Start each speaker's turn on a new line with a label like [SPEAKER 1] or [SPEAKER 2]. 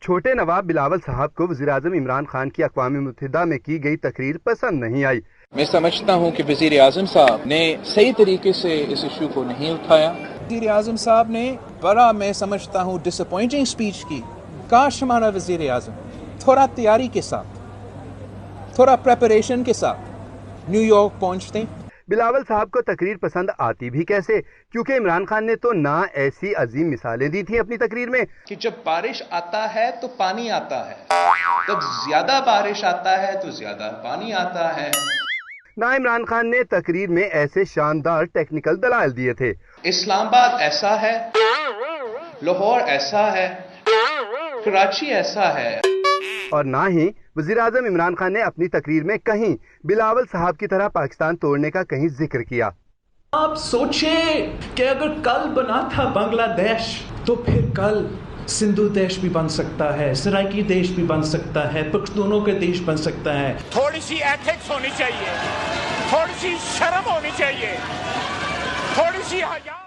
[SPEAKER 1] چھوٹے نواب بلاول صاحب کو وزیراعظم عمران خان کی اقوام متحدہ میں کی گئی تقریر پسند نہیں آئی۔
[SPEAKER 2] میں سمجھتا ہوں کہ وزیر اعظم صاحب نے صحیح طریقے سے اس ایشو کو نہیں اٹھایا۔ وزیر اعظم صاحب نے بڑا میں سمجھتا ہوں ڈس اپوائنٹنگ اسپیچ کی۔ کاش ہمارا وزیر اعظم تھوڑا تیاری کے ساتھ، تھوڑا پریپریشن کے ساتھ نیو یارک پہنچتے۔
[SPEAKER 1] بلاول صاحب کو تقریر پسند آتی بھی کیسے، کیونکہ عمران خان نے تو نہ ایسی عظیم مثالیں دی تھیں اپنی تقریر میں
[SPEAKER 3] کہ جب بارش آتا ہے تو پانی آتا ہے، جب زیادہ بارش آتا ہے تو زیادہ پانی آتا ہے۔
[SPEAKER 1] نہ عمران خان نے تقریر میں ایسے شاندار ٹیکنیکل دلائل دیے تھے۔
[SPEAKER 3] اسلام آباد ایسا ہے، لاہور ایسا ہے، کراچی ایسا ہے۔
[SPEAKER 1] اور نہ ہی وزیراعظم عمران خان نے اپنی تقریر میں کہیں بلاول صاحب کی طرح پاکستان توڑنے کا کہیں ذکر کیا۔
[SPEAKER 4] آپ سوچیں کہ اگر کل بنا تھا بنگلہ دیش تو پھر کل سندھو دیش بھی بن سکتا ہے، سرائکی دیش بھی بن سکتا ہے، پختونوں کا دیش بن سکتا ہے۔
[SPEAKER 5] تھوڑی سی ایتھکس ہونی چاہیے، تھوڑی سی شرم ہونی چاہیے، تھوڑی سی حیا۔